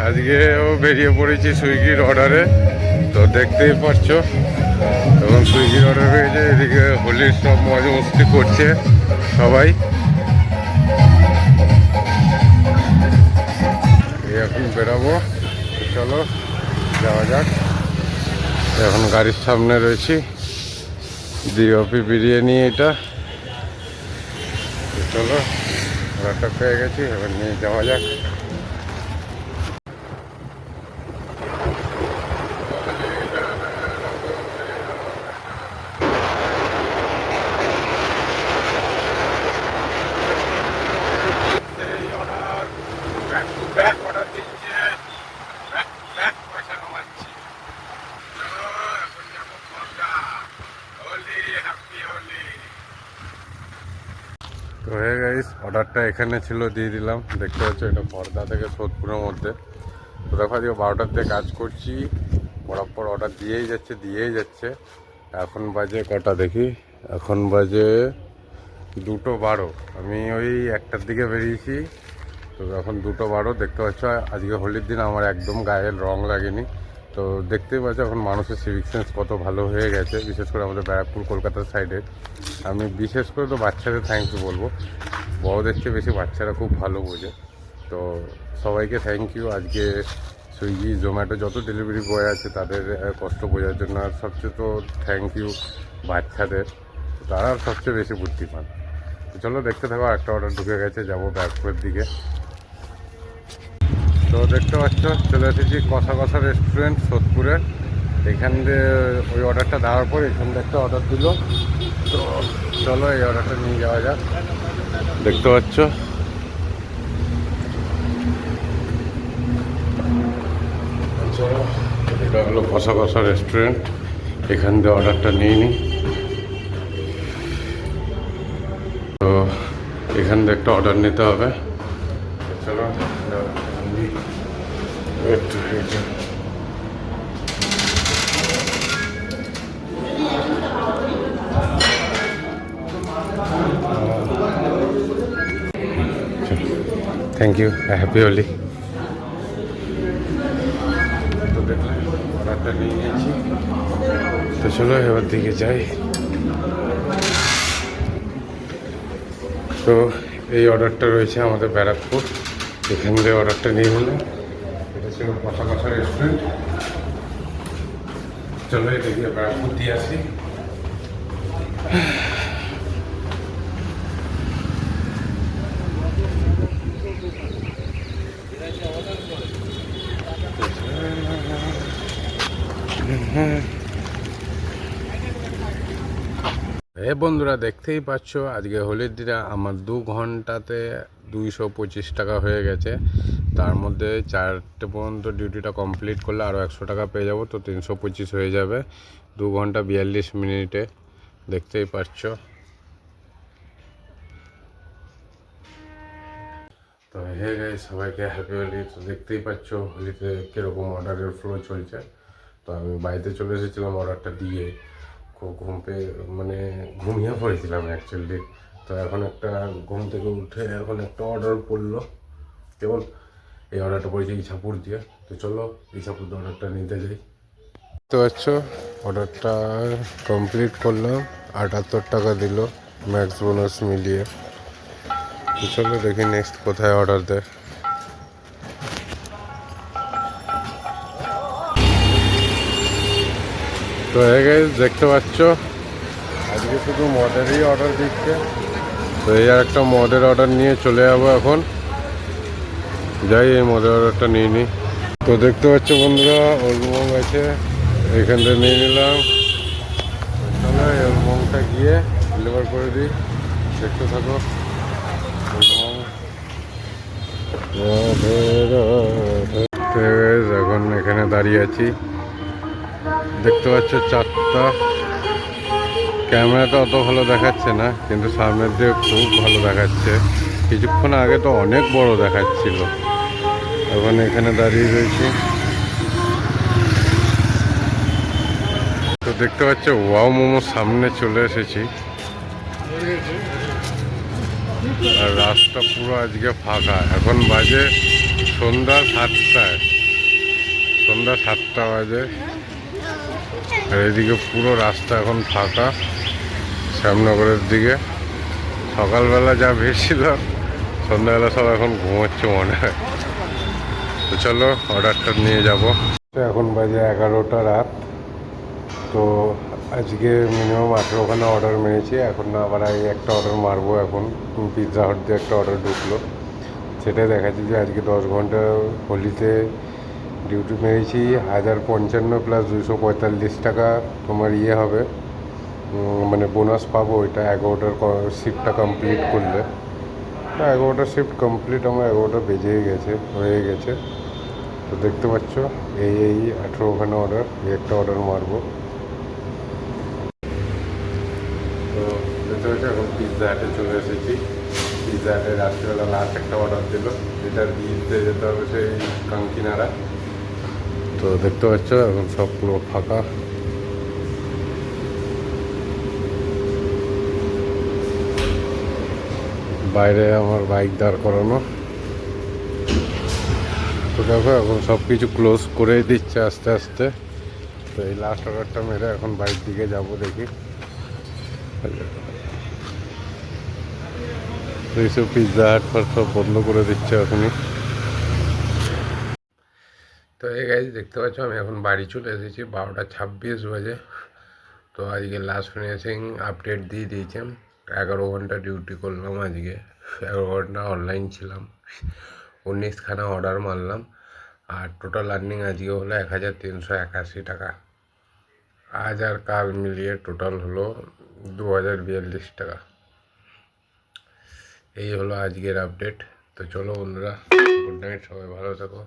আজকেও বেরিয়ে পড়েছি সুইগির অর্ডারে। তো দেখতেই পাচ্ছ এবং সুইগির অর্ডার হয়েছে, এদিকে হোলির সব মজা মস্তি করছে সবাই। এখন বেরাবো, চলো যাওয়া যাক। এখন গাড়ির সামনে রয়েছি, ডিওপি বিরিয়ানি এটা। চলো অর্ডারটা পেয়ে গেছি, এবার নিয়ে যাওয়া যাক। তো হয়ে গাইস, অর্ডারটা এখানে ছিল, দিয়ে দিলাম। দেখতে পাচ্ছ এটা পর্দা থেকে সোদপুরের মধ্যে। তো দেখো আজকে 12টার থেকে কাজ করছি, বরাবর অর্ডার দিয়েই যাচ্ছে। এখন বাজে কটা দেখি, এখন বাজে 2:12। আমি ওই 1টার দিকে বেরিয়েছি, তো এখন 2:12। দেখতে পাচ্ছ আজকে হোলির দিন আমার একদম গায়ের রং লাগেনি। তো দেখতেই পাচ্ছ এখন মানুষের সিভিক সেন্স কত ভালো হয়ে গেছে, বিশেষ করে আমাদের ব্যারাকপুর কলকাতার সাইডে। আমি বিশেষ করে তো বাচ্চাদের থ্যাংক ইউ বলবো, বড়দের চেয়ে বেশি বাচ্চারা খুব ভালো বোঝে। তো সবাইকে থ্যাংক ইউ। আজকে সুইগি জোম্যাটো যত ডেলিভারি বয় আছে তাদের কষ্ট বোঝার জন্য। আর সবচেয়ে তো থ্যাংক ইউ বাচ্চাদের, তারা সবচেয়ে বেশি বুদ্ধিমান। তো চলো দেখতে থাকো, একটা অর্ডার ঢুকে গেছে, যাবো ব্যারাকপুরের দিকে। তো দেখতে পাচ্ছ চলে এসেছি কষা কষা রেস্টুরেন্ট সোদপুরে। এখান দিয়ে ওই অর্ডারটা দেওয়ার পর এখান থেকে একটা অর্ডার দিল। তো চলো এই অর্ডারটা নিয়ে যাওয়া যাক। দেখতে পাচ্ছ চলো, এটা হলো কষা কষা রেস্টুরেন্ট, এখান দিয়ে অর্ডারটা নিয়ে নিই। তো এখান থেকে একটা অর্ডার নিতে হবে। চলো থ্যাংক ইউ, হ্যাপি হোলি। তো দেখলাম অর্ডারটা নিয়ে নিয়েছি, তো চলো এবার দিকে যাই। তো এই অর্ডারটা রয়েছে আমাদের ব্যারাকপুর, এখান থেকে অর্ডারটা নিয়ে নিলাম। এটা ছিল কষা কষা রেস্টুরেন্ট। চলো এটা গিয়ে ব্যারাকপুর দিয়ে আসি। বন্ধুরা দেখতেই পাচ্ছ আজকে হোলির দিনে আমার 2 ঘন্টাতে 225 টাকা হয়ে গেছে। তার মধ্যে 4টে পর্যন্ত ডিউটিটা কমপ্লিট করলে আরও 100 টাকা পেয়ে যাব, তো 325 হয়ে যাবে 2 ঘন্টা 42 মিনিটে। দেখতেই পাচ্ছ। তো হে গাইস, সবাইকে হ্যাপি হোলি। তো দেখতেই পাচ্ছ হোলিতে কীরকম অর্ডারের ফ্লো চলছে। তো আমি বাড়িতে চলে এসেছিলাম অর্ডারটা দিয়ে, খুব মানে ঘুমিয়ে পড়েছিলাম অ্যাকচুয়ালি। তো এখন একটা ঘুম থেকে উঠে এখন একটা অর্ডার পড়লো, কেবল এই অর্ডারটা পড়েছে ইছাপুর দিয়ে। তো চলো ইছাপুর দিয়ে অর্ডারটা নিতে যাই। তো আচ্ছা অর্ডারটা কমপ্লিট করলাম, 78 টাকা দিল ম্যাক্স বোনাস মিলিয়ে। তো চলো দেখি নেক্সট কোথায় অর্ডার দেয়। তো দেখতে পাচ্ছ আজকে শুধু মদেরই অর্ডার দিচ্ছে। তো এই আর একটা মদের অর্ডার নিয়ে চলে যাবো এখন, যাই এই মদের অর্ডারটা নিয়ে নিই। তো দেখতে পাচ্ছ বন্ধুরা ওলমং আছে, এখান থেকে নিয়ে নিলাম। চলো এই ওলমংটা গিয়ে ডেলিভার করে দিই, দেখতে থাকো। এখন এখানে দাঁড়িয়ে আছি, দেখতে পাচ্ছ 4টা। ক্যামেরাটা অত ভালো দেখাচ্ছে না, কিন্তু সামনের দিয়ে খুব ভালো দেখাচ্ছে। কিছুক্ষণ আগে তো অনেক বড় দেখাচ্ছিল। এখন এখানে দাঁড়িয়ে রয়েছি। তো দেখতে পাচ্ছ ওয়াও মোমোর সামনে চলে এসেছি, আর রাস্তা পুরো আজকে ফাঁকা। এখন বাজে সন্ধ্যা 7টায়। সন্ধ্যা 7টা বাজে, আর এদিকে পুরো রাস্তা এখন ফাঁকা শ্যামনগরের দিকে। সকালবেলা যা ভিড় ছিল, সন্ধ্যাবেলা সব এখন ঘুমোচ্ছে মনে হয়। তো চলো অর্ডারটা নিয়ে যাব। এখন বাজে 11টা রাত। তো আজকে মিনিমাম 18খানা অর্ডার মেরেছি। এখন না আবার এই একটা অর্ডার মারবো। এখন পিৎজা হাট দিয়ে একটা অর্ডার ঢুকলো, সেটাই দেখাচ্ছি যে আজকে 10 ঘন্টা হোলিতে ডিউটি মেরেছি। 1055 প্লাস 245 টাকা তোমার হবে, মানে বোনাস পাবো। ওইটা 11টার শিফটটা কমপ্লিট করলে। 11টা শিফট কমপ্লিট আমার 11টা বেজেই গেছে, হয়ে গেছে। তো দেখতে পাচ্ছ এই 18খানা অর্ডার, এই একটা অর্ডার মারবো। তো দেখতে পাচ্ছি এখন পিৎজা হাটে চলে এসেছি। পিৎজা হাটে রাত্রিবেলা লাস্ট একটা অর্ডার দিল, যেটা দিতে যেতে হবে সেই কাঙ্কিনারা। তো দেখতে পাচ্ছ এখন সব পুরো ফাঁকা। বাইরে আমার বাইক দাঁড় করানো। তো দেখো এখন সব কিছু ক্লোজ করে দিচ্ছে আস্তে আস্তে। তো এই লাস্ট অর্ডারটা মেরে এখন বাইক দিকে যাব, দেখি। এইসব পিৎজা হাট ফাট সব বন্ধ করে দিচ্ছে এখনই। তো এই গাইজ দেখতে পাচ্ছ আমি এখন বাড়ি চলে এসেছি, 12টা 26 বাজে। তো আজকে লাস্ট ফিনিশিং আপডেট দিয়ে দিয়েছি। 11 ঘন্টা ডিউটি করলাম আজকে, 11 ঘন্টা অনলাইন ছিলাম, 19খানা অর্ডার মারলাম। আর টোটাল আর্নিং আজকে হলো 1381 টাকা। আজ আর কাল মিলিয়ে টোটাল হলো 2042 টাকা। এই হলো আজকের আপডেট। তো চলো বন্ধুরা, গুড নাইট, সবাই ভালো থাকো।